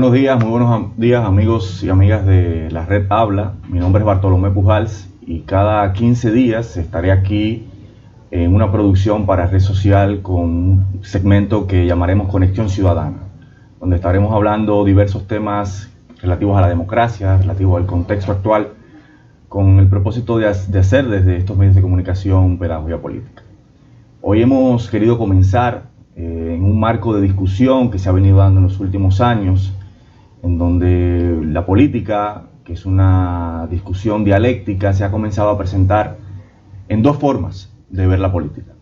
Muy buenos días amigos y amigas de la Red Habla. Mi nombre es Bartolomé Pujals y cada 15 días estaré aquí en una producción para Red Social con un segmento que llamaremos Conexión Ciudadana, donde estaremos hablando diversos temas relativos a la democracia, relativos al contexto actual, con el propósito de hacer desde estos medios de comunicación pedagogía política. Hoy hemos querido comenzar en un marco de discusión que se ha venido dando en los últimos años, en donde la política, que es una discusión dialéctica, se ha comenzado a presentar en dos formas de ver la política.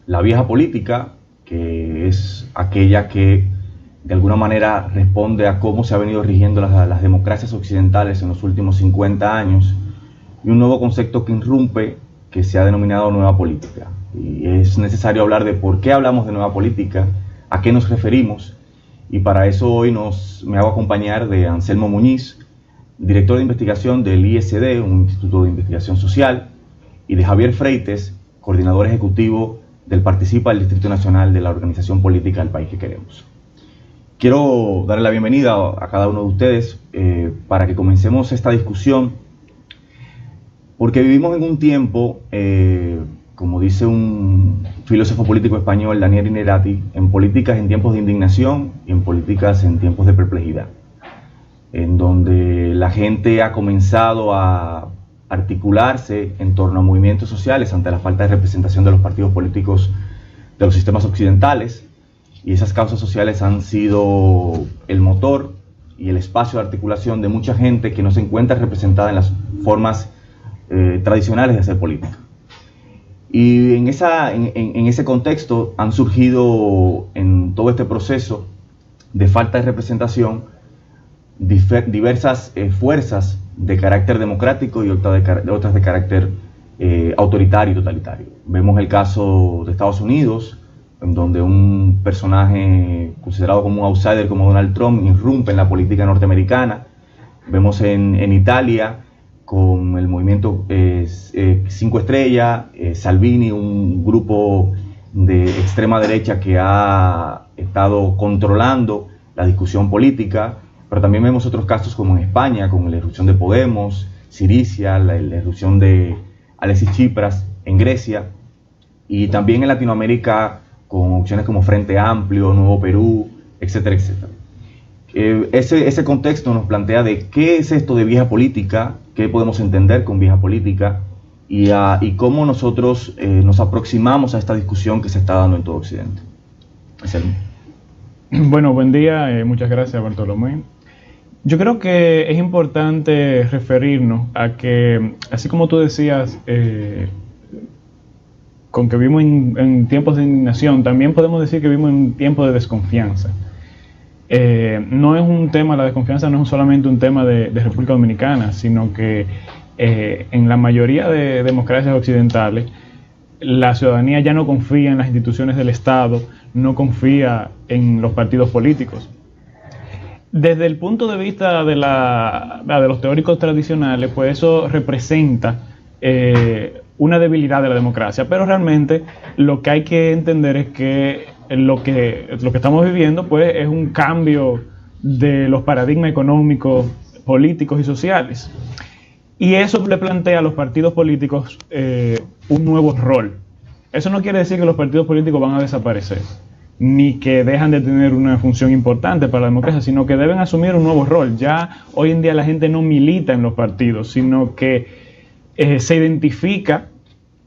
La vieja política, que es aquella que de alguna manera responde a cómo se ha venido rigiendo las democracias occidentales en los últimos 50 años, y un nuevo concepto que irrumpe, que se ha denominado nueva política. Y es necesario hablar de por qué hablamos de nueva política, a qué nos referimos, y para eso hoy me hago acompañar de Anselmo Muñiz, director de investigación del ISD, un instituto de investigación social, y de Javier Freites, coordinador ejecutivo del Participa del Distrito Nacional de la organización política del país que queremos. Quiero darle la bienvenida a cada uno de ustedes para que comencemos esta discusión, porque vivimos en un tiempo, como dice un filósofo político español, Daniel Innerati, en políticas en tiempos de indignación y en políticas en tiempos de perplejidad, en donde la gente ha comenzado a articularse en torno a movimientos sociales ante la falta de representación de los partidos políticos de los sistemas occidentales, y esas causas sociales han sido el motor y el espacio de articulación de mucha gente que no se encuentra representada en las formas tradicionales de hacer política. Y en ese contexto han surgido en todo este proceso de falta de representación diversas fuerzas de carácter democrático y otras de carácter autoritario y totalitario. Vemos el caso de Estados Unidos, en donde un personaje considerado como un outsider como Donald Trump irrumpe en la política norteamericana. Vemos en Italia con el movimiento 5 Estrellas, Salvini, un grupo de extrema derecha que ha estado controlando la discusión política, pero también vemos otros casos como en España, con la irrupción de Podemos, Syriza, la irrupción de Alexis Tsipras en Grecia, y también en Latinoamérica con opciones como Frente Amplio, Nuevo Perú, etcétera, etcétera. Ese contexto nos plantea de qué es esto de vieja política, qué podemos entender con vieja política y cómo nosotros nos aproximamos a esta discusión que se está dando en todo Occidente. Bueno, buen día, muchas gracias Bartolomé. Yo creo que es importante referirnos a que, así como tú decías, con que vivimos en tiempos de indignación, también podemos decir que vivimos en tiempos de desconfianza. No es un tema, la desconfianza no es solamente un tema de República Dominicana, sino que en la mayoría de democracias occidentales la ciudadanía ya no confía en las instituciones del Estado, no confía en los partidos políticos. Desde el punto de vista de los teóricos tradicionales, pues eso representa una debilidad de la democracia, pero realmente lo que hay que entender es que lo que estamos viviendo pues es un cambio de los paradigmas económicos, políticos y sociales, y eso le plantea a los partidos políticos un nuevo rol. Eso no quiere decir que los partidos políticos van a desaparecer ni que dejan de tener una función importante para la democracia, sino que deben asumir un nuevo rol. Ya hoy en día la gente no milita en los partidos, sino que se identifica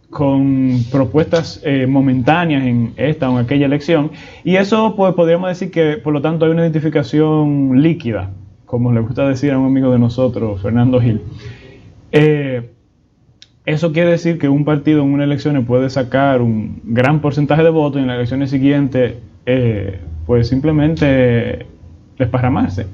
con propuestas momentáneas en esta o en aquella elección, y eso pues podríamos decir que por lo tanto hay una identificación líquida, como le gusta decir a un amigo de nosotros, Fernando Gil. Eso quiere decir que un partido en unas elecciones puede sacar un gran porcentaje de votos y en las elecciones siguientes pues simplemente desparramarse.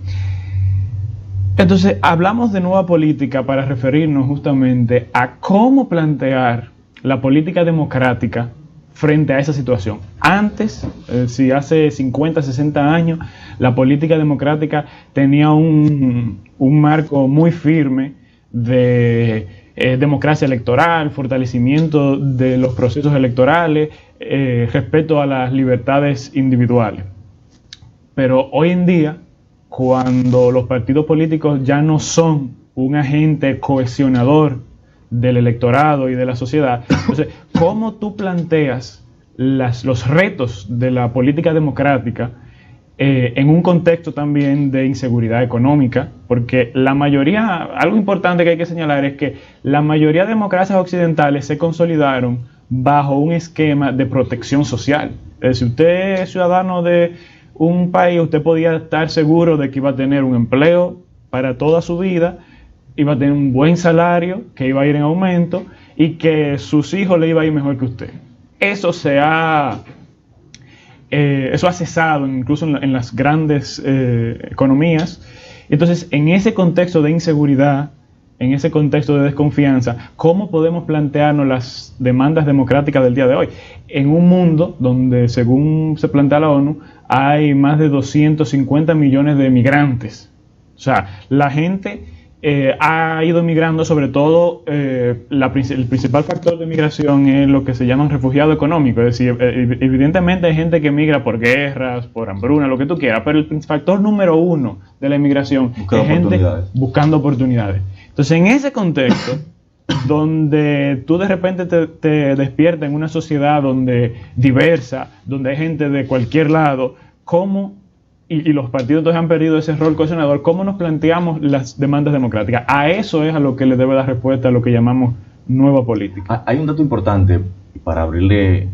Entonces hablamos de nueva política para referirnos justamente a cómo plantear la política democrática frente a esa situación. Antes, si hace 50, 60 años, la política democrática tenía un marco muy firme de democracia electoral, fortalecimiento de los procesos electorales, respeto a las libertades individuales. Pero hoy en día, cuando los partidos políticos ya no son un agente cohesionador del electorado y de la sociedad. Entonces, ¿cómo tú planteas los retos de la política democrática en un contexto también de inseguridad económica? Porque la mayoría, algo importante que hay que señalar es que la mayoría de democracias occidentales se consolidaron bajo un esquema de protección social. Es decir, usted es ciudadano de un país, usted podía estar seguro de que iba a tener un empleo para toda su vida, iba a tener un buen salario, que iba a ir en aumento y que sus hijos le iba a ir mejor que usted. Eso ha cesado incluso en las grandes economías. Entonces, en ese contexto de inseguridad, en ese contexto de desconfianza, ¿cómo podemos plantearnos las demandas democráticas del día de hoy? En un mundo donde, según se plantea la ONU, hay más de 250 millones de migrantes. O sea, la gente ha ido migrando, sobre todo el principal factor de migración es lo que se llama refugiado económico. Es decir, evidentemente hay gente que migra por guerras, por hambruna, lo que tú quieras, pero el factor número uno de la inmigración es gente buscando oportunidades. Entonces, en ese contexto, donde tú de repente te despiertas en una sociedad donde diversa, donde hay gente de cualquier lado, ¿cómo, y los partidos entonces han perdido ese rol cohesionador, cómo nos planteamos las demandas democráticas? A eso es a lo que le debe dar respuesta a lo que llamamos nueva política. Hay un dato importante para abrirle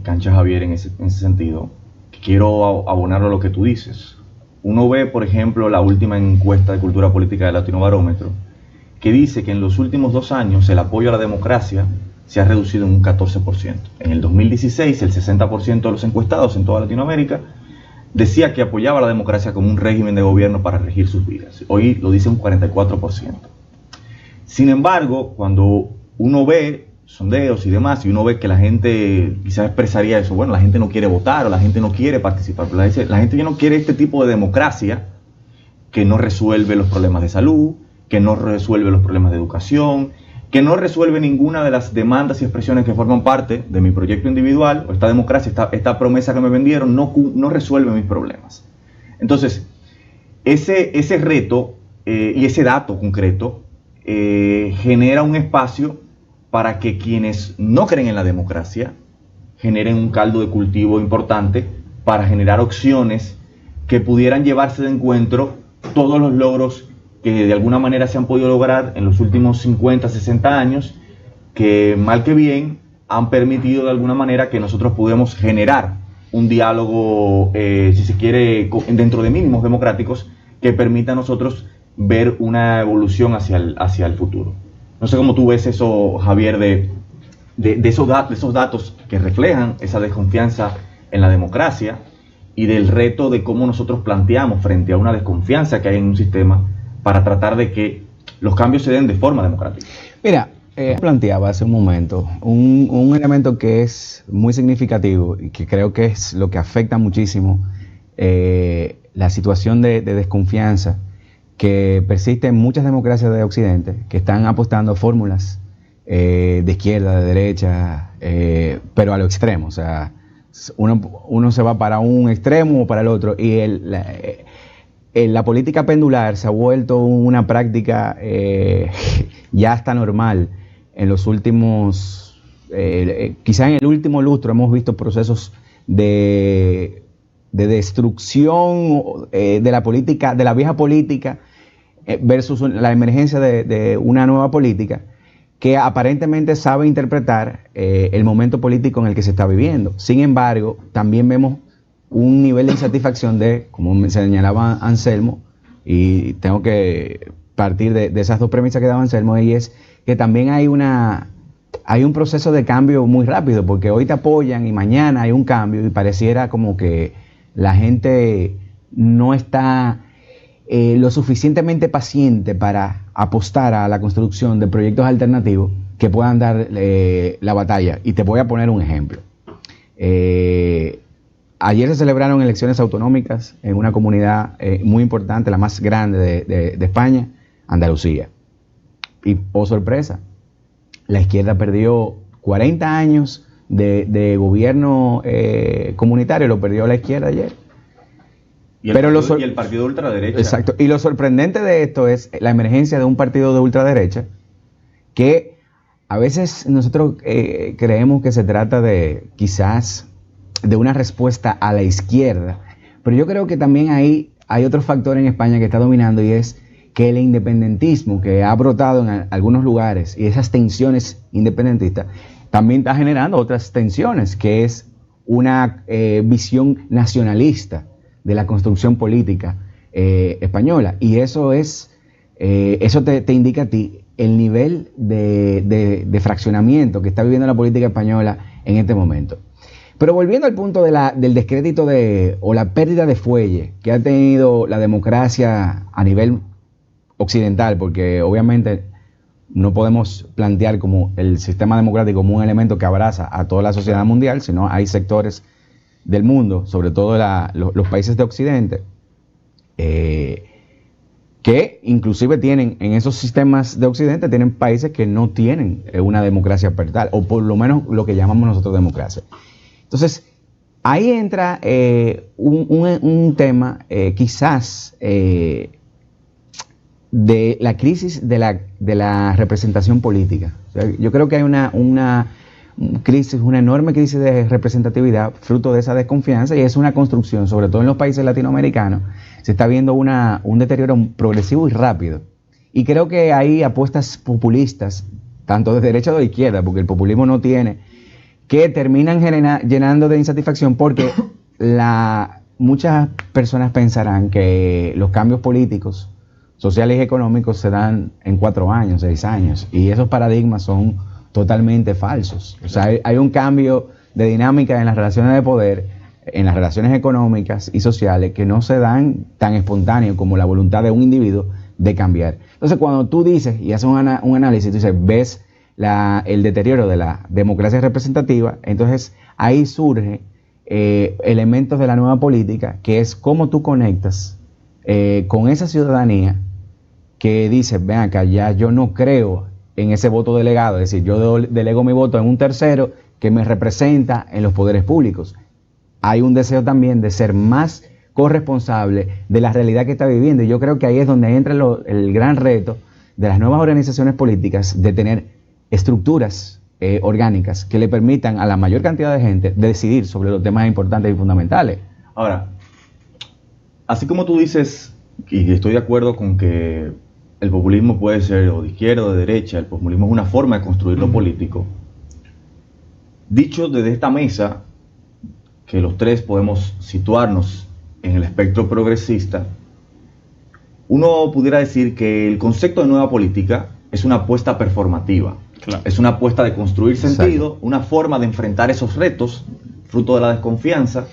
cancha a Javier en ese sentido, que quiero abonarlo a lo que tú dices. Uno ve, por ejemplo, la última encuesta de cultura política de Latinobarómetro, que dice que en los últimos 2 años el apoyo a la democracia se ha reducido en un 14%. En el 2016, el 60% de los encuestados en toda Latinoamérica decía que apoyaba a la democracia como un régimen de gobierno para regir sus vidas. Hoy lo dice un 44%. Sin embargo, cuando uno ve sondeos y demás, y uno ve que la gente quizás expresaría eso, bueno, la gente no quiere votar o la gente no quiere participar, pero la gente ya no quiere este tipo de democracia que no resuelve los problemas de salud, que no resuelve los problemas de educación, que no resuelve ninguna de las demandas y expresiones que forman parte de mi proyecto individual, o esta democracia, esta promesa que me vendieron, no resuelve mis problemas. Entonces, ese reto y ese dato concreto genera un espacio para que quienes no creen en la democracia generen un caldo de cultivo importante para generar opciones que pudieran llevarse de encuentro todos los logros que de alguna manera se han podido lograr en los últimos 50, 60 años, que mal que bien han permitido de alguna manera que nosotros podamos generar un diálogo, si se quiere, dentro de mínimos democráticos que permita a nosotros ver una evolución hacia el futuro. No sé cómo tú ves eso, Javier, de esos datos que reflejan esa desconfianza en la democracia y del reto de cómo nosotros planteamos frente a una desconfianza que hay en un sistema para tratar de que los cambios se den de forma democrática. Mira, planteaba hace un momento un elemento que es muy significativo y que creo que es lo que afecta muchísimo la situación de desconfianza que persiste en muchas democracias de Occidente, que están apostando fórmulas de izquierda, de derecha, pero a lo extremo. O sea, uno se va para un extremo o para el otro, y la política pendular se ha vuelto una práctica ya hasta normal. En los últimos, quizá en el último lustro hemos visto procesos de destrucción de la política, de la vieja política, versus la emergencia de una nueva política que aparentemente sabe interpretar el momento político en el que se está viviendo. Sin embargo, también vemos un nivel de insatisfacción como me señalaba Anselmo, y tengo que partir de esas dos premisas que daba Anselmo, y es que también hay un proceso de cambio muy rápido, porque hoy te apoyan y mañana hay un cambio, y pareciera como que la gente no está lo suficientemente paciente para apostar a la construcción de proyectos alternativos que puedan dar la batalla. Y te voy a poner un ejemplo. Ayer se celebraron elecciones autonómicas en una comunidad muy importante, la más grande de España, Andalucía. Y, oh sorpresa, la izquierda perdió 40 años de gobierno comunitario, lo perdió la izquierda ayer. Y el partido de ultraderecha. Exacto. Y lo sorprendente de esto es la emergencia de un partido de ultraderecha que a veces nosotros creemos que se trata de quizás de una respuesta a la izquierda, pero yo creo que también hay otro factor en España que está dominando, y es que el independentismo que ha brotado en algunos lugares y esas tensiones independentistas también está generando otras tensiones, que es una visión nacionalista de la construcción política española, y eso te indica a ti el nivel de fraccionamiento que está viviendo la política española en este momento. Pero volviendo al punto del descrédito o la pérdida de fuelle que ha tenido la democracia a nivel occidental, porque obviamente no podemos plantear como el sistema democrático como un elemento que abraza a toda la sociedad mundial, sino hay sectores del mundo, sobre todo los países de Occidente, que inclusive tienen, en esos sistemas de Occidente, tienen países que no tienen una democracia per tal, o por lo menos lo que llamamos nosotros democracia. Entonces, ahí entra un tema quizás de la crisis de la representación política. O sea, yo creo que hay una enorme crisis de representatividad fruto de esa desconfianza, y es una construcción, sobre todo en los países latinoamericanos, se está viendo un deterioro progresivo y rápido. Y creo que hay apuestas populistas, tanto de derecha como de izquierda, porque el populismo no tiene, que terminan llenando de insatisfacción, porque muchas personas pensarán que los cambios políticos, sociales y económicos se dan en 4 años, 6 años, y esos paradigmas son totalmente falsos. O sea, hay un cambio de dinámica en las relaciones de poder, en las relaciones económicas y sociales, que no se dan tan espontáneo como la voluntad de un individuo de cambiar. Entonces, cuando tú dices y haces un análisis, tú dices, ves el deterioro de la democracia representativa, entonces ahí surge elementos de la nueva política, que es cómo tú conectas con esa ciudadanía que dice, ven acá, ya yo no creo en ese voto delegado, es decir, yo delego mi voto en un tercero que me representa en los poderes públicos. Hay un deseo también de ser más corresponsable de la realidad que está viviendo, y yo creo que ahí es donde entra el gran reto de las nuevas organizaciones políticas, de tener estructuras orgánicas que le permitan a la mayor cantidad de gente decidir sobre los temas importantes y fundamentales. Ahora, así como tú dices, y estoy de acuerdo con que el populismo puede ser o de izquierda o de derecha, el populismo es una forma de construir lo político. Dicho desde esta mesa, que los tres podemos situarnos en el espectro progresista, uno pudiera decir que el concepto de nueva política es una apuesta performativa. Claro. Es una apuesta de construir sentido, exacto, una forma de enfrentar esos retos, fruto de la desconfianza,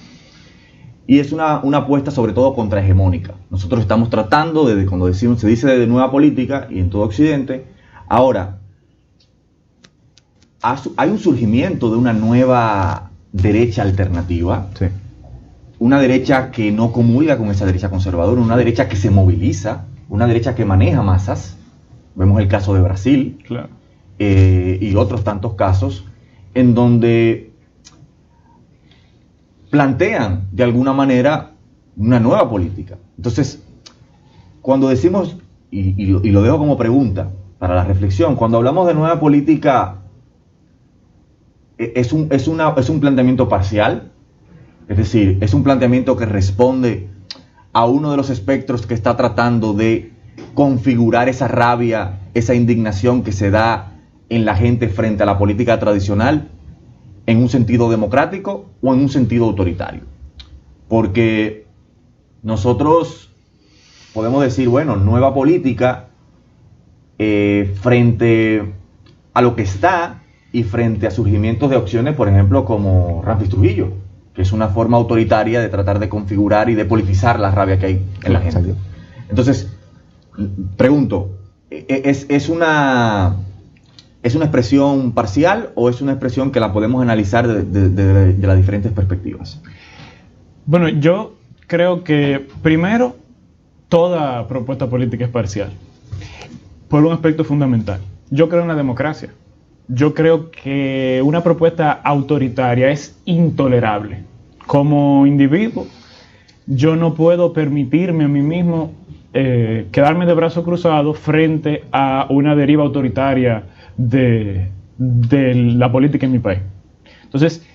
y es una apuesta sobre todo contrahegemónica. Nosotros estamos tratando, cuando se dice de nueva política, y en todo Occidente, ahora, hay un surgimiento de una nueva derecha alternativa, sí, una derecha que no comulga con esa derecha conservadora, una derecha que se moviliza, una derecha que maneja masas. Vemos el caso de Brasil, claro, y otros tantos casos en donde plantean de alguna manera una nueva política. Entonces, cuando decimos, y lo dejo como pregunta para la reflexión, cuando hablamos de nueva política, ¿es un planteamiento parcial? Es decir, ¿es un planteamiento que responde a uno de los espectros que está tratando de configurar esa rabia, esa indignación que se da en la gente frente a la política tradicional, en un sentido democrático o en un sentido autoritario? Porque nosotros podemos decir, bueno, nueva política frente a lo que está y frente a surgimientos de opciones, por ejemplo, como Ramfis Trujillo, que es una forma autoritaria de tratar de configurar y de politizar la rabia que hay en la gente. Entonces, pregunto, ¿es una expresión parcial o es una expresión que la podemos analizar de las diferentes perspectivas? Bueno, yo creo que primero toda propuesta política es parcial, por un aspecto fundamental. Yo creo en la democracia. Yo creo que una propuesta autoritaria es intolerable. Como individuo, yo no puedo permitirme a mí mismo quedarme de brazos cruzados frente a una deriva autoritaria de la política en mi país. Entonces,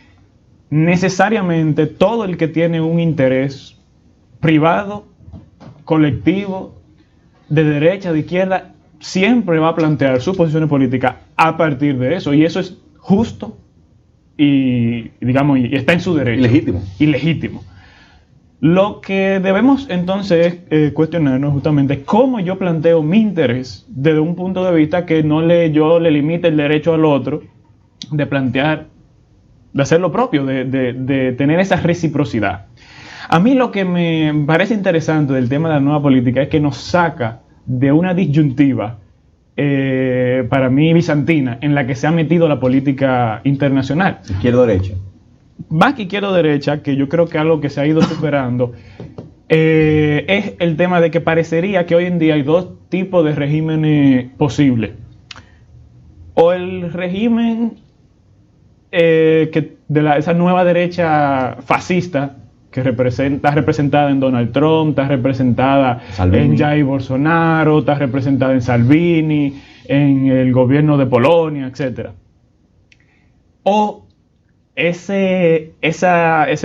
necesariamente todo el que tiene un interés privado, colectivo, de derecha, de izquierda, siempre va a plantear sus posiciones políticas a partir de eso, y eso es justo y digamos, y está en su derecho. Y legítimo. Lo que debemos entonces cuestionarnos justamente es cómo yo planteo mi interés desde un punto de vista que yo le limite el derecho al otro de plantear, de hacer lo propio, de tener esa reciprocidad. A mí lo que me parece interesante del tema de la nueva política es que nos saca de una disyuntiva para mí bizantina en la que se ha metido la política internacional. Izquierda-derecha. Más que izquierda-derecha, que yo creo que algo que se ha ido superando, es el tema de que parecería que hoy en día hay dos tipos de regímenes posibles. O el régimen esa nueva derecha fascista, que está representada en Donald Trump, está representada en Jair Bolsonaro, está representada en Salvini, en el gobierno de Polonia, etc. O ese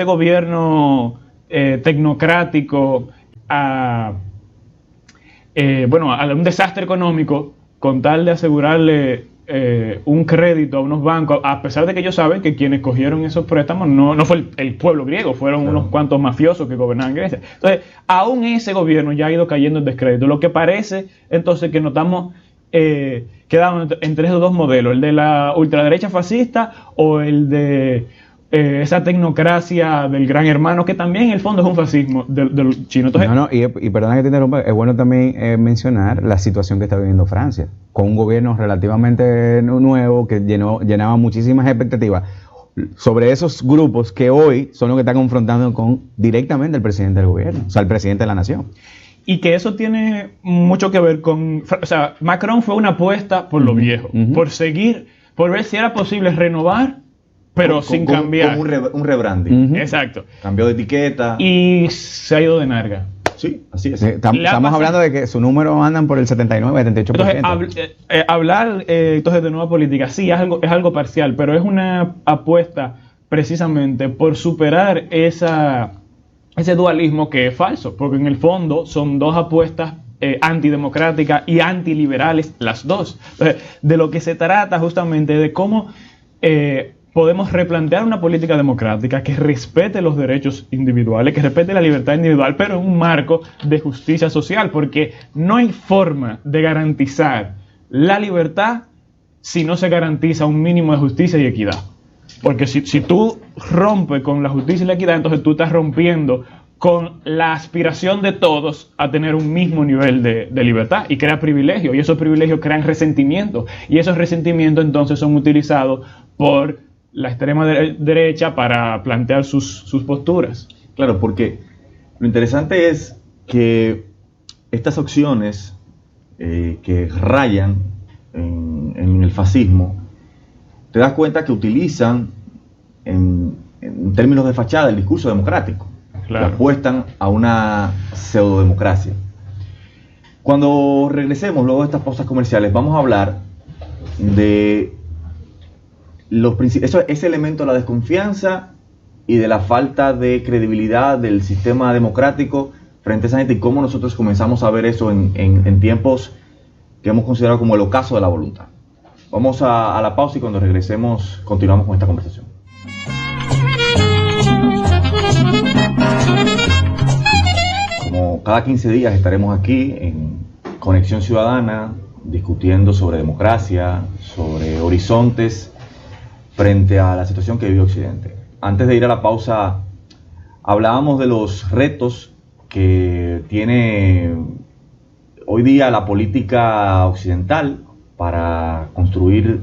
gobierno tecnocrático a un desastre económico con tal de asegurarle un crédito a unos bancos, a pesar de que ellos saben que quienes cogieron esos préstamos no fue el pueblo griego, fueron unos cuantos mafiosos que gobernaban Grecia. Entonces, aún ese gobierno ya ha ido cayendo en descrédito, lo que parece entonces que nos estamos quedando entre esos dos modelos, el de la ultraderecha fascista o el de esa tecnocracia del gran hermano, que también en el fondo es un fascismo del chino. Entonces, y perdona que te interrumpa, es bueno también mencionar la situación que está viviendo Francia, con un gobierno relativamente nuevo que llenaba muchísimas expectativas sobre esos grupos que hoy son los que están confrontando directamente el presidente del gobierno, o sea, el presidente de la nación. Y que eso tiene mucho que ver con... O sea, Macron fue una apuesta por lo viejo, por ver si era posible renovar, pero sin cambiar. Como un rebranding. Exacto. Cambió de etiqueta. Y se ha ido de narga. Sí, así es. Estamos hablando de que su número andan por el 79, 78%. Entonces, hablar entonces de nueva política, sí, es algo parcial, pero es una apuesta precisamente por superar ese dualismo que es falso, porque en el fondo son dos apuestas antidemocráticas y antiliberales las dos. Entonces, de lo que se trata justamente de cómo podemos replantear una política democrática que respete los derechos individuales, que respete la libertad individual, pero en un marco de justicia social, porque no hay forma de garantizar la libertad si no se garantiza un mínimo de justicia y equidad. Porque si tú rompes con la justicia y la equidad, entonces tú estás rompiendo con la aspiración de todos a tener un mismo nivel de libertad, y crea privilegios, y esos privilegios crean resentimientos, y esos resentimientos entonces son utilizados por la extrema derecha para plantear sus posturas. Claro, porque lo interesante es que estas opciones que rayan en el fascismo, te das cuenta que utilizan en términos de fachada el discurso democrático. Claro. Que apuestan a una pseudodemocracia. Cuando regresemos luego de estas pausas comerciales, vamos a hablar de ese elemento de la desconfianza y de la falta de credibilidad del sistema democrático frente a esa gente, y cómo nosotros comenzamos a ver eso en tiempos que hemos considerado como el ocaso de la voluntad. Vamos a la pausa, y cuando regresemos continuamos con esta conversación. Como cada 15 días estaremos aquí en Conexión Ciudadana discutiendo sobre democracia, sobre horizontes frente a la situación que vive Occidente. Antes de ir a la pausa, hablábamos de los retos que tiene hoy día la política occidental para construir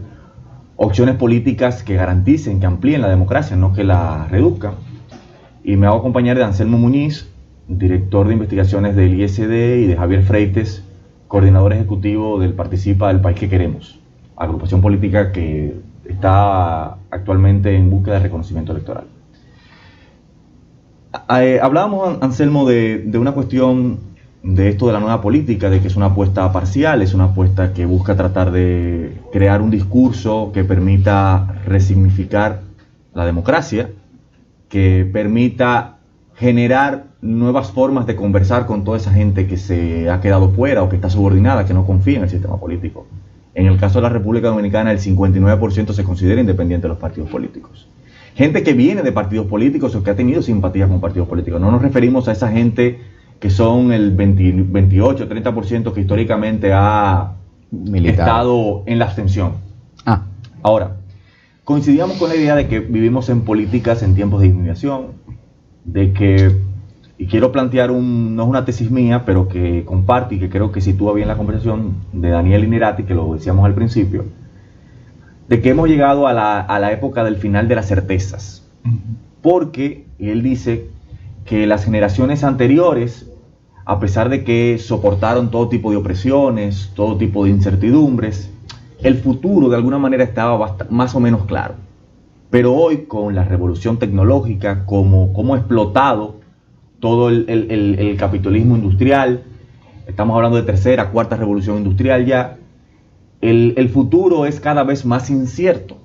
opciones políticas que garanticen, que amplíen la democracia, no que la reduzcan. Y me hago acompañar de Anselmo Muñiz, director de investigaciones del ISD, y de Javier Freites, coordinador ejecutivo del Participa del País que Queremos, agrupación política que está actualmente en búsqueda de reconocimiento electoral. Hablábamos, Anselmo, de una cuestión de esto de la nueva política, de que es una apuesta parcial, es una apuesta que busca tratar de crear un discurso que permita resignificar la democracia, que permita generar nuevas formas de conversar con toda esa gente que se ha quedado fuera o que está subordinada, que no confía en el sistema político. En el caso de la República Dominicana, el 59% se considera independiente de los partidos políticos. Gente que viene de partidos políticos o que ha tenido simpatía con partidos políticos. No nos referimos a esa gente que son el 28, 30% que históricamente ha estado en la abstención. Ahora, coincidíamos con la idea de que vivimos en políticas en tiempos de inmigración, de que, y quiero plantear no es una tesis mía, pero que comparte y que creo que sitúa bien la conversación de Daniel Innerati, que lo decíamos al principio, de que hemos llegado a la época del final de las certezas. Porque él dice que las generaciones anteriores, a pesar de que soportaron todo tipo de opresiones, todo tipo de incertidumbres, el futuro de alguna manera estaba más o menos claro. Pero hoy, con la revolución tecnológica, como ha explotado todo el capitalismo industrial, estamos hablando de tercera, cuarta revolución industrial ya, el futuro es cada vez más incierto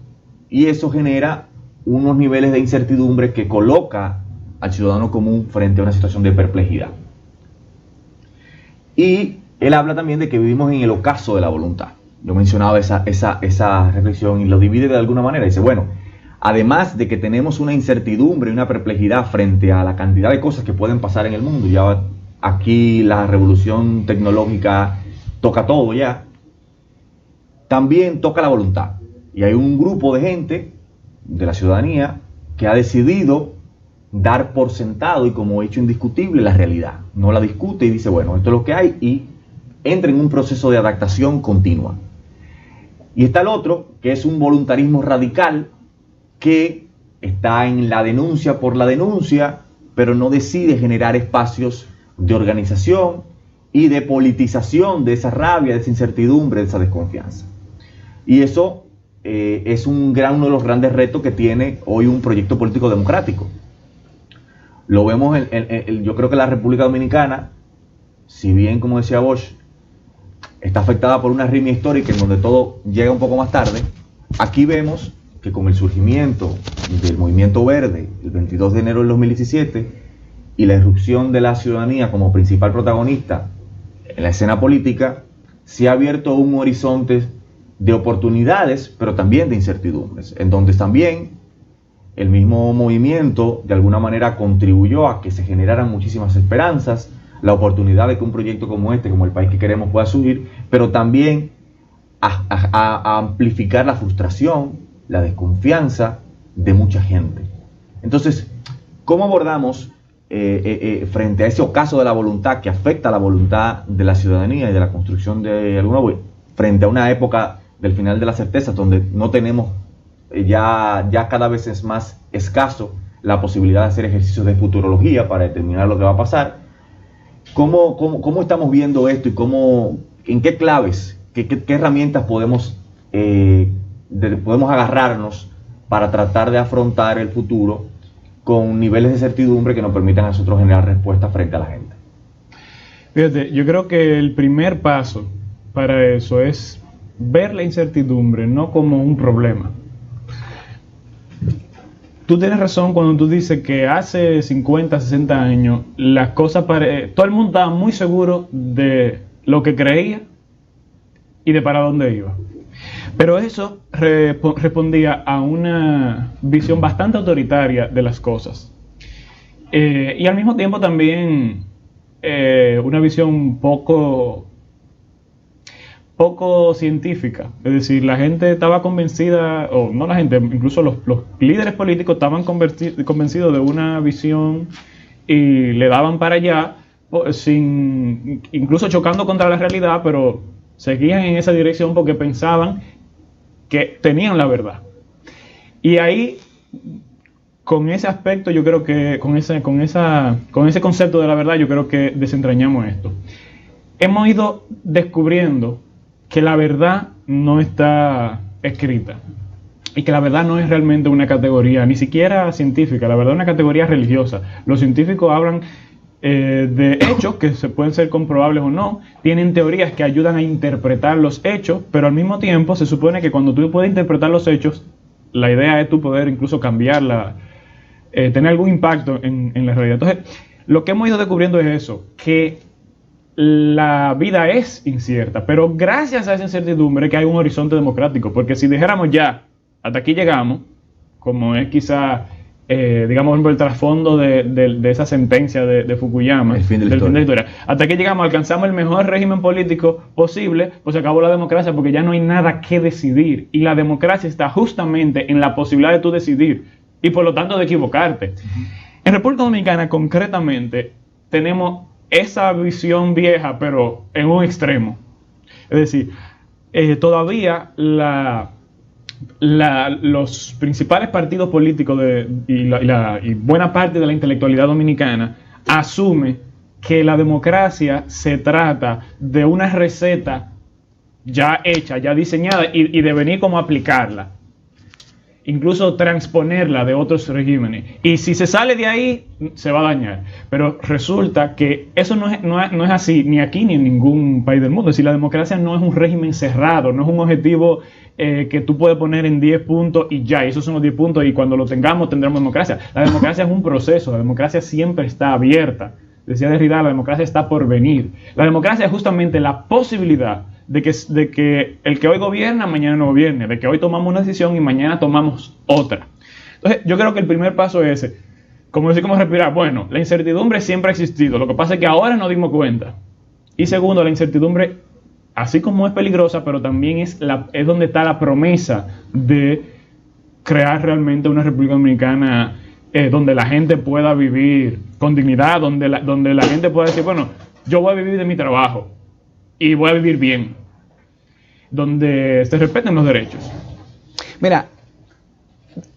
y eso genera unos niveles de incertidumbre que coloca al ciudadano común frente a una situación de perplejidad. Y él habla también de que vivimos en el ocaso de la voluntad. Yo mencionaba esa reflexión y lo divide de alguna manera. Dice, bueno, además de que tenemos una incertidumbre y una perplejidad frente a la cantidad de cosas que pueden pasar en el mundo, ya aquí la revolución tecnológica toca todo ya, también toca la voluntad. Y hay un grupo de gente de la ciudadanía que ha decidido dar por sentado y como hecho indiscutible la realidad. No la discute y dice, bueno, esto es lo que hay y entra en un proceso de adaptación continua. Y está el otro, que es un voluntarismo radical que está en la denuncia por la denuncia, pero no decide generar espacios de organización y de politización de esa rabia, de esa incertidumbre, de esa desconfianza. Y eso es uno de los grandes retos que tiene hoy un proyecto político democrático. Lo vemos, yo creo que la República Dominicana, si bien, como decía Bosch, está afectada por una riña histórica en donde todo llega un poco más tarde, aquí vemos que con el surgimiento del movimiento verde el 22 de enero del 2017 y la irrupción de la ciudadanía como principal protagonista en la escena política, se ha abierto un horizonte de oportunidades, pero también de incertidumbres, en donde también el mismo movimiento de alguna manera contribuyó a que se generaran muchísimas esperanzas, la oportunidad de que un proyecto como este, como el país que queremos, pueda subir, pero también a amplificar la frustración, la desconfianza de mucha gente. Entonces, ¿cómo abordamos frente a ese ocaso de la voluntad que afecta a la voluntad de la ciudadanía y de la construcción de alguna web, frente a una época del final de las certezas donde no tenemos, ya cada vez es más escaso la posibilidad de hacer ejercicios de futurología para determinar lo que va a pasar? ¿Cómo estamos viendo esto y en qué claves, qué herramientas podemos agarrarnos para tratar de afrontar el futuro con niveles de certidumbre que nos permitan a nosotros generar respuestas frente a la gente? Fíjate, yo creo que el primer paso para eso es ver la incertidumbre no como un problema. Tú tienes razón cuando tú dices que hace 50, 60 años las cosas todo el mundo estaba muy seguro de lo que creía y de para dónde iba. Pero eso respondía a una visión bastante autoritaria de las cosas. Y al mismo tiempo también una visión poco científica. Es decir, la gente estaba convencida, o no la gente, incluso los líderes políticos estaban convencidos de una visión y le daban para allá, incluso chocando contra la realidad, pero seguían en esa dirección porque pensaban que tenían la verdad. Y ahí, con ese aspecto, yo creo que con ese concepto de la verdad, yo creo que desentrañamos esto. Hemos ido descubriendo que la verdad no está escrita. y que la verdad no es realmente una categoría, ni siquiera científica, la verdad es una categoría religiosa. Los científicos hablan de hechos que se pueden ser comprobables o no, tienen teorías que ayudan a interpretar los hechos, pero al mismo tiempo se supone que cuando tú puedes interpretar los hechos, la idea es tú poder incluso cambiarla, tener algún impacto en la realidad. Entonces, lo que hemos ido descubriendo es eso, que la vida es incierta, pero gracias a esa incertidumbre que hay un horizonte democrático, porque si dijéramos ya, hasta aquí llegamos, como es quizá, digamos, el trasfondo de esa sentencia de Fukuyama, el fin de la historia. Hasta aquí llegamos, alcanzamos el mejor régimen político posible, pues se acabó la democracia porque ya no hay nada que decidir, y la democracia está justamente en la posibilidad de tú decidir, y por lo tanto de equivocarte. En República Dominicana, concretamente, tenemos esa visión vieja, pero en un extremo. Es decir, todavía los principales partidos políticos y buena parte de la intelectualidad dominicana asume que la democracia se trata de una receta ya hecha, ya diseñada, y de venir como a aplicarla. Incluso transponerla de otros regímenes. Y si se sale de ahí, se va a dañar. Pero resulta que eso no es así, ni aquí ni en ningún país del mundo. Es decir, la democracia no es un régimen cerrado, no es un objetivo que tú puedes poner en 10 puntos y ya, y esos son los 10 puntos, y cuando lo tengamos, tendremos democracia. La democracia es un proceso, la democracia siempre está abierta. Decía Derrida, la democracia está por venir. La democracia es justamente la posibilidad de que el que hoy gobierna, mañana no gobierne, de que hoy tomamos una decisión y mañana tomamos otra. Entonces, yo creo que el primer paso es ese, como decir, como respirar. Bueno, la incertidumbre siempre ha existido, lo que pasa es que ahora nos dimos cuenta. Y segundo, la incertidumbre, así como es peligrosa, pero también es donde está la promesa de crear realmente una República Dominicana donde la gente pueda vivir con dignidad, donde la gente pueda decir, bueno, yo voy a vivir de mi trabajo y voy a vivir bien, donde se respeten los derechos. Mira,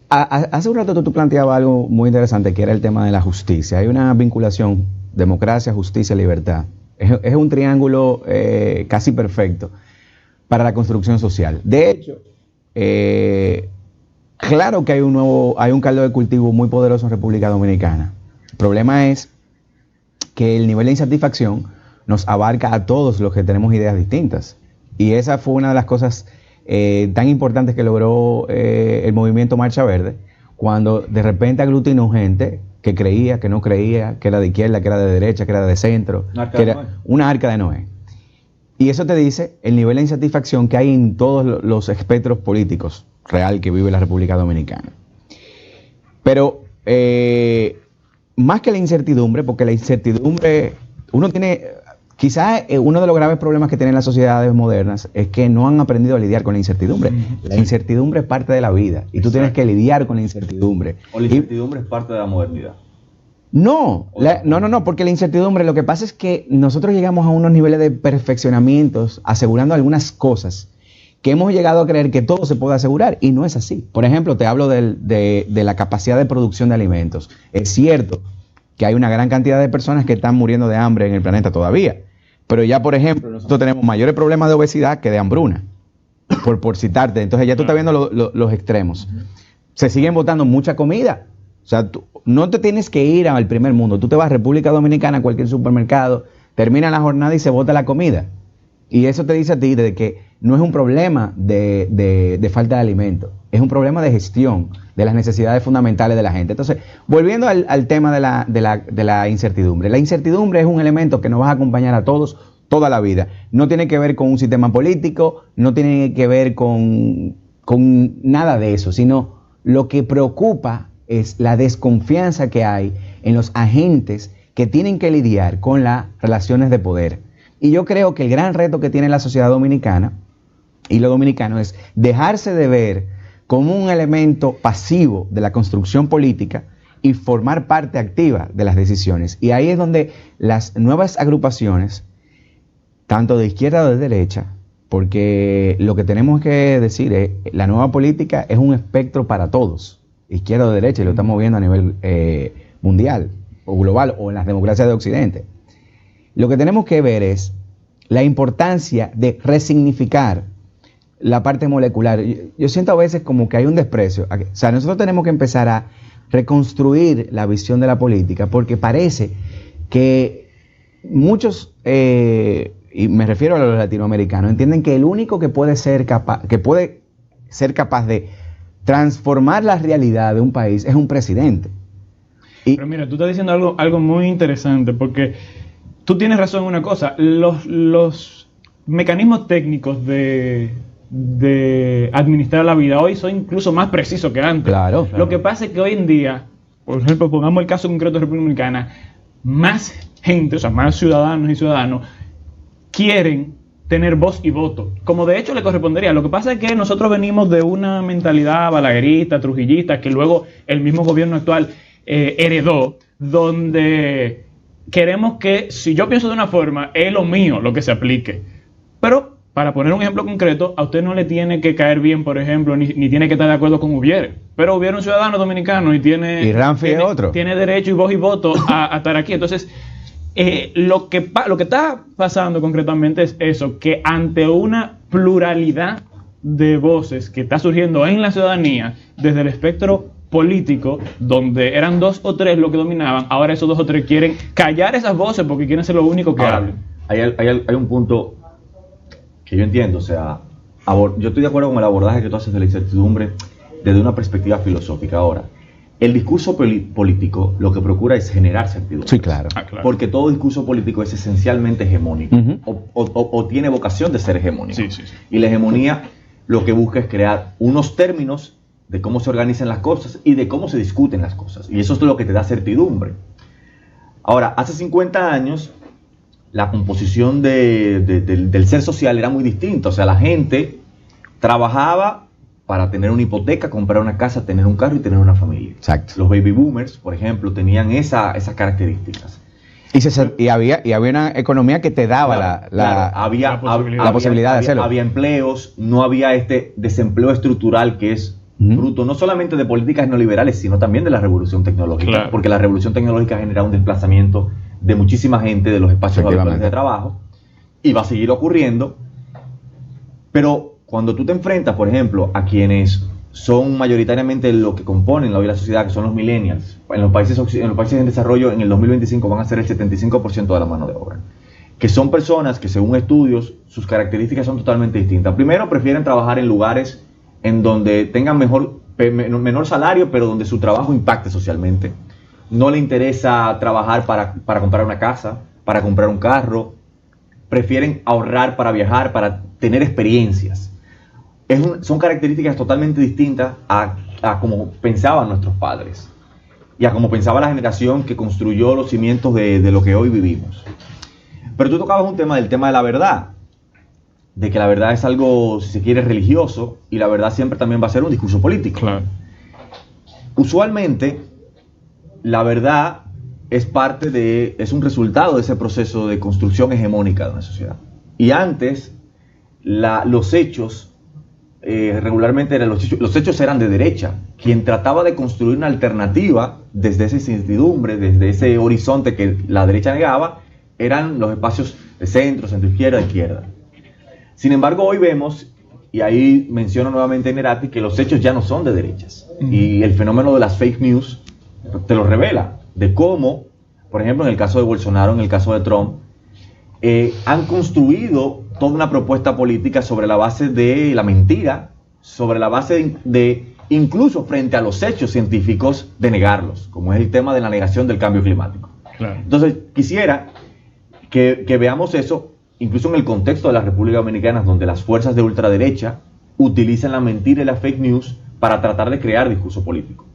hace un rato tú planteabas algo muy interesante, que era el tema de la justicia. Hay una vinculación, democracia, justicia, libertad. Es un triángulo casi perfecto para la construcción social. De hecho, claro que hay un caldo de cultivo muy poderoso en República Dominicana. El problema es que el nivel de insatisfacción nos abarca a todos los que tenemos ideas distintas. Y esa fue una de las cosas tan importantes que logró el movimiento Marcha Verde, cuando de repente aglutinó gente que creía, que no creía, que era de izquierda, que era de derecha, que era de centro, que era una arca de Noé. Y eso te dice el nivel de insatisfacción que hay en todos los espectros políticos real que vive la República Dominicana. Pero más que la incertidumbre, porque la incertidumbre, uno tiene, quizás uno de los graves problemas que tienen las sociedades modernas es que no han aprendido a lidiar con la incertidumbre. La incertidumbre es parte de la vida y tú tienes que lidiar con la incertidumbre. ¿O la incertidumbre es parte de la modernidad? No, porque la incertidumbre, lo que pasa es que nosotros llegamos a unos niveles de perfeccionamientos asegurando algunas cosas que hemos llegado a creer que todo se puede asegurar, y no es así. Por ejemplo, te hablo de la capacidad de producción de alimentos. Es cierto que hay una gran cantidad de personas que están muriendo de hambre en el planeta todavía, pero ya, por ejemplo, nosotros tenemos mayores problemas de obesidad que de hambruna, por citarte. Entonces ya tú estás viendo los extremos. Se siguen botando mucha comida. O sea, tú no te tienes que ir al primer mundo. Tú te vas a República Dominicana, a cualquier supermercado, termina la jornada y se bota la comida. Y eso te dice a ti de que no es un problema de falta de alimento, es un problema de gestión de las necesidades fundamentales de la gente. Entonces, volviendo al tema de la incertidumbre. La incertidumbre es un elemento que nos va a acompañar a todos toda la vida. No tiene que ver con un sistema político, no tiene que ver con nada de eso, sino lo que preocupa es la desconfianza que hay en los agentes que tienen que lidiar con las relaciones de poder. Y yo creo que el gran reto que tiene la sociedad dominicana y los dominicanos es dejarse de ver como un elemento pasivo de la construcción política y formar parte activa de las decisiones. Y ahí es donde las nuevas agrupaciones, tanto de izquierda o de derecha, porque lo que tenemos que decir es, la nueva política es un espectro para todos, izquierda o derecha, y lo estamos viendo a nivel mundial o global o en las democracias de Occidente. Lo que tenemos que ver es la importancia de resignificar la parte molecular. Yo siento a veces como que hay un desprecio. O sea, nosotros tenemos que empezar a reconstruir la visión de la política, porque parece que muchos, y me refiero a los latinoamericanos, entienden que el único que puede ser capaz de transformar la realidad de un país es un presidente. Pero mira, tú estás diciendo algo muy interesante, porque tú tienes razón en una cosa. Los mecanismos técnicos de administrar la vida hoy son incluso más precisos que antes. Claro. Lo que pasa es que hoy en día, por ejemplo, pongamos el caso concreto de República Dominicana, más gente, o sea, más ciudadanos y ciudadanos quieren tener voz y voto, como de hecho le correspondería. Lo que pasa es que nosotros venimos de una mentalidad balaguerista, trujillista, que luego el mismo gobierno actual heredó, donde queremos que si yo pienso de una forma, es lo mío lo que se aplique. Pero, para poner un ejemplo concreto, a usted no le tiene que caer bien, por ejemplo, ni tiene que estar de acuerdo con Ubiere. Pero Ubiere es un ciudadano dominicano y tiene derecho y voz y voto a estar aquí. Entonces, lo que está pasando concretamente es eso, que ante una pluralidad de voces que está surgiendo en la ciudadanía, desde el espectro político, donde eran 2 o 3 los que dominaban, ahora esos 2 o 3 quieren callar esas voces porque quieren ser los únicos que hablen. Hay un punto que yo entiendo, o sea, yo estoy de acuerdo con el abordaje que tú haces de la incertidumbre desde una perspectiva filosófica. Ahora, el discurso político lo que procura es generar certidumbre. Sí, claro. Porque todo discurso político es esencialmente hegemónico, o tiene vocación de ser hegemónico. Sí. Y la hegemonía lo que busca es crear unos términos de cómo se organizan las cosas y de cómo se discuten las cosas. Y eso es lo que te da certidumbre. Ahora, hace 50 años, la composición del ser social era muy distinta. O sea, la gente trabajaba para tener una hipoteca, comprar una casa, tener un carro y tener una familia. Exacto. Los baby boomers, por ejemplo, tenían esas características. Y había una economía que te daba la posibilidad de hacerlo. Había empleos, no había este desempleo estructural que es fruto no solamente de políticas neoliberales, sino también de la revolución tecnológica, claro. Porque la revolución tecnológica genera un desplazamiento de muchísima gente de los espacios habituales de trabajo, y va a seguir ocurriendo. Pero cuando tú te enfrentas, por ejemplo, a quienes son mayoritariamente lo que componen hoy la sociedad, que son los millennials, en los países en desarrollo, en el 2025 van a ser el 75% de la mano de obra, que son personas que, según estudios, sus características son totalmente distintas. Primero, prefieren trabajar en lugares en donde tengan menor salario, pero donde su trabajo impacte socialmente. No le interesa trabajar para comprar una casa, para comprar un carro. Prefieren ahorrar para viajar, para tener experiencias. Son características totalmente distintas a como pensaban nuestros padres y a como pensaba la generación que construyó los cimientos de lo que hoy vivimos. Pero tú tocabas un tema de la verdad, de que la verdad es algo, si se quiere, religioso, y la verdad siempre también va a ser un discurso político. Claro. Usualmente, la verdad es un resultado de ese proceso de construcción hegemónica de una sociedad. Y antes, los hechos, regularmente los hechos eran de derecha. Quien trataba de construir una alternativa desde esa incertidumbre, desde ese horizonte que la derecha negaba, eran los espacios de centro, centro-izquierda, izquierda. Sin embargo, hoy vemos, y ahí menciono nuevamente Nerati, que los hechos ya no son de derechas. Y el fenómeno de las fake news te lo revela, de cómo, por ejemplo, en el caso de Bolsonaro, en el caso de Trump, han construido toda una propuesta política sobre la base de la mentira, sobre la base de incluso frente a los hechos científicos, de negarlos, como es el tema de la negación del cambio climático. Claro. Entonces, quisiera que veamos eso, incluso en el contexto de la República Dominicana, donde las fuerzas de ultraderecha utilizan la mentira y la fake news para tratar de crear discurso político.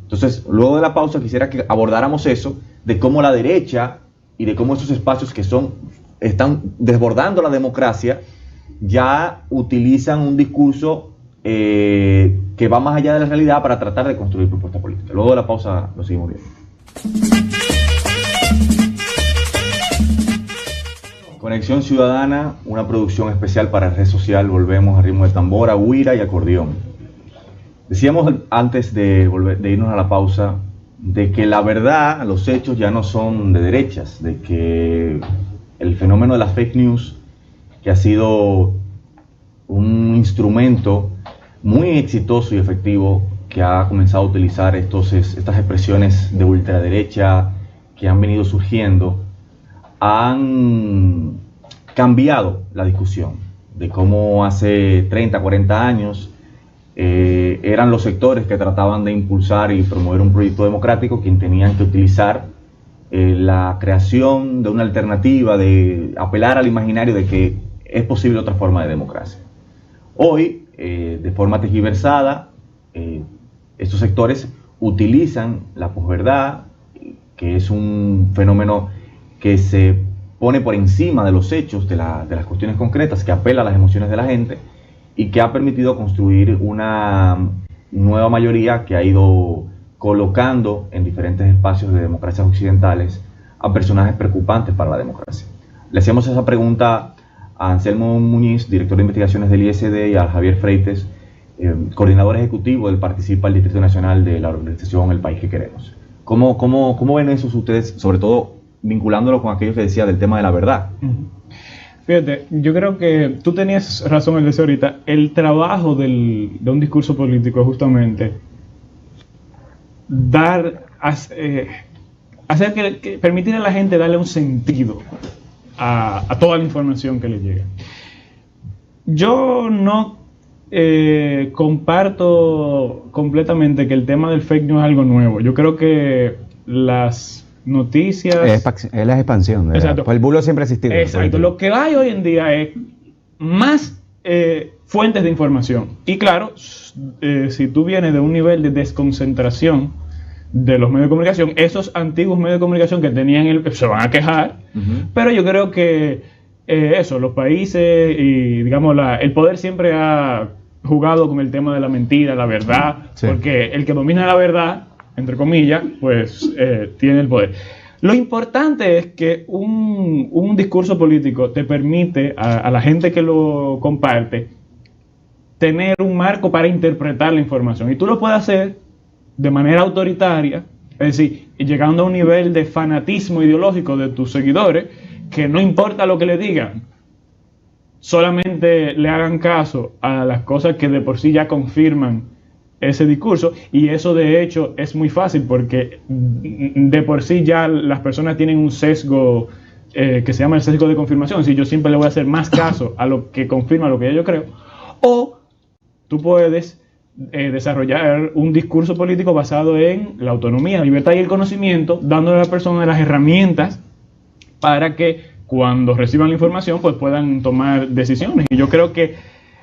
Entonces, luego de la pausa, quisiera que abordáramos eso, de cómo la derecha y de cómo esos espacios que están desbordando la democracia, ya utilizan un discurso que va más allá de la realidad para tratar de construir propuestas políticas. Luego de la pausa lo seguimos viendo. Conexión Ciudadana, una producción especial para Red Social. Volvemos a ritmo de tambora, güira y acordeón. Decíamos antes de irnos a la pausa de que la verdad, los hechos ya no son de derechas, de que el fenómeno de las fake news, que ha sido un instrumento muy exitoso y efectivo que ha comenzado a utilizar estas expresiones de ultraderecha que han venido surgiendo, han cambiado la discusión de cómo hace 30, 40 años eran los sectores que trataban de impulsar y promover un proyecto democrático quien tenían que utilizar la creación de una alternativa, de apelar al imaginario de que es posible otra forma de democracia. Hoy, de forma tergiversada, estos sectores utilizan la posverdad, que es un fenómeno que se pone por encima de los hechos, de las cuestiones concretas, que apela a las emociones de la gente y que ha permitido construir una nueva mayoría que ha ido colocando en diferentes espacios de democracias occidentales a personajes preocupantes para la democracia. Le hacemos esa pregunta a Anselmo Muñiz, director de investigaciones del ISD, y a Javier Freites, coordinador ejecutivo del Participa el Distrito Nacional de la organización El País que Queremos. ¿Cómo ven eso ustedes, sobre todo vinculándolo con aquello que decía del tema de la verdad? Fíjate, yo creo que tú tenías razón al decir ahorita, el trabajo de un discurso político es justamente permitir a la gente darle un sentido a toda la información que le llega. Yo no comparto completamente que el tema del fake news es algo nuevo. Yo creo que las noticias... Es la expansión. Exacto. Pues el bulo siempre ha existido. Exacto. Lo que hay hoy en día es más fuentes de información. Y claro, si tú vienes de un nivel de desconcentración de los medios de comunicación, esos antiguos medios de comunicación que tenían se van a quejar, pero yo creo que los países y digamos el poder siempre ha jugado con el tema de la mentira, la verdad, porque el que domina la verdad, entre comillas, pues tiene el poder. Lo importante es que un discurso político te permite a la gente que lo comparte tener un marco para interpretar la información, y tú lo puedes hacer de manera autoritaria, es decir, llegando a un nivel de fanatismo ideológico de tus seguidores, que no importa lo que le digan, solamente le hagan caso a las cosas que de por sí ya confirman ese discurso, y eso de hecho es muy fácil porque de por sí ya las personas tienen un sesgo que se llama el sesgo de confirmación. Si yo siempre le voy a hacer más caso a lo que confirma lo que yo creo, o tú puedes desarrollar un discurso político basado en la autonomía, la libertad y el conocimiento, dándole a la persona las herramientas para que cuando reciban la información pues puedan tomar decisiones. Y yo creo que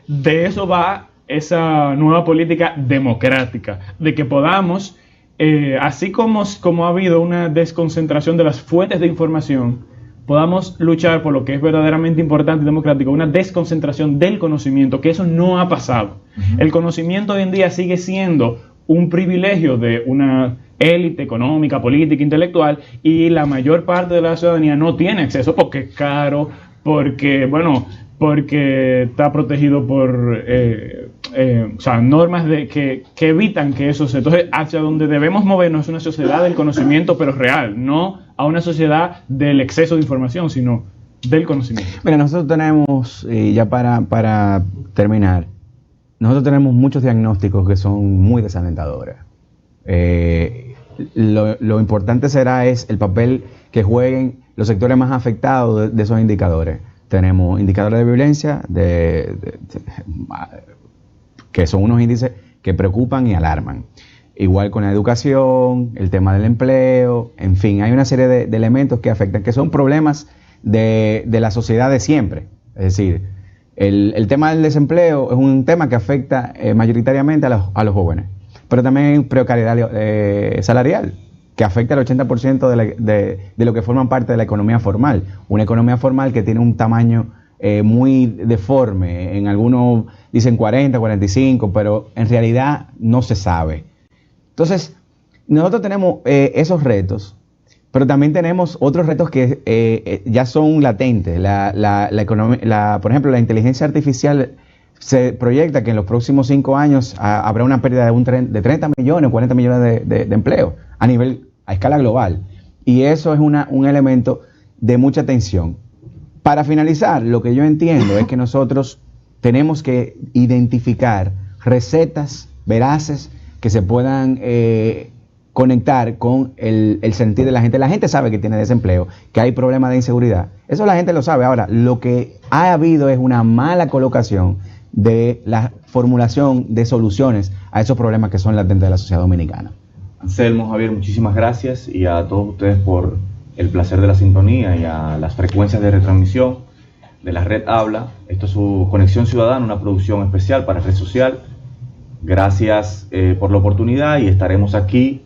de eso va esa nueva política democrática, de que podamos, así como ha habido una desconcentración de las fuentes de información, podamos luchar por lo que es verdaderamente importante y democrático, una desconcentración del conocimiento, que eso no ha pasado. El conocimiento hoy en día sigue siendo un privilegio de una élite económica, política, intelectual, y la mayor parte de la ciudadanía no tiene acceso porque es caro, porque está protegido por normas que evitan que eso se... Entonces, hacia donde debemos movernos es una sociedad del conocimiento, pero real, no a una sociedad del exceso de información, sino del conocimiento. Mira, nosotros tenemos, ya para terminar, nosotros tenemos muchos diagnósticos que son muy desalentadores. Lo importante es el papel que jueguen los sectores más afectados de esos indicadores. Tenemos indicadores de violencia, que son unos índices que preocupan y alarman. Igual con la educación, el tema del empleo, en fin, hay una serie de elementos que afectan, que son problemas de la sociedad de siempre. Es decir, el tema del desempleo es un tema que afecta mayoritariamente a los jóvenes, pero también hay precariedad salarial, que afecta al 80% de lo que forman parte de la economía formal. Una economía formal que tiene un tamaño muy deforme. En algunos dicen 40, 45, pero en realidad no se sabe. Entonces, nosotros tenemos esos retos, pero también tenemos otros retos que ya son latentes. Por ejemplo, la inteligencia artificial se proyecta que en los próximos 5 años habrá una pérdida de 30 millones o 40 millones de empleos a escala global. Y eso es un elemento de mucha tensión. Para finalizar, lo que yo entiendo es que nosotros tenemos que identificar recetas veraces que se puedan conectar con el sentir de la gente. La gente sabe que tiene desempleo, que hay problemas de inseguridad. Eso la gente lo sabe. Ahora, lo que ha habido es una mala colocación de la formulación de soluciones a esos problemas que son latentes de la sociedad dominicana. Anselmo, Javier, muchísimas gracias, y a todos ustedes por el placer de la sintonía y a las frecuencias de retransmisión de la Red Habla. Esto es su Conexión Ciudadana, una producción especial para Red Social. Gracias por la oportunidad, y estaremos aquí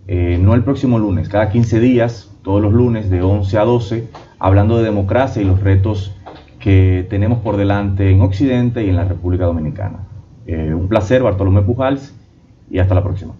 no el próximo lunes, cada 15 días, todos los lunes de 11 a 12, hablando de democracia y los retos que tenemos por delante en Occidente y en la República Dominicana. Un placer, Bartolomé Pujals, y hasta la próxima.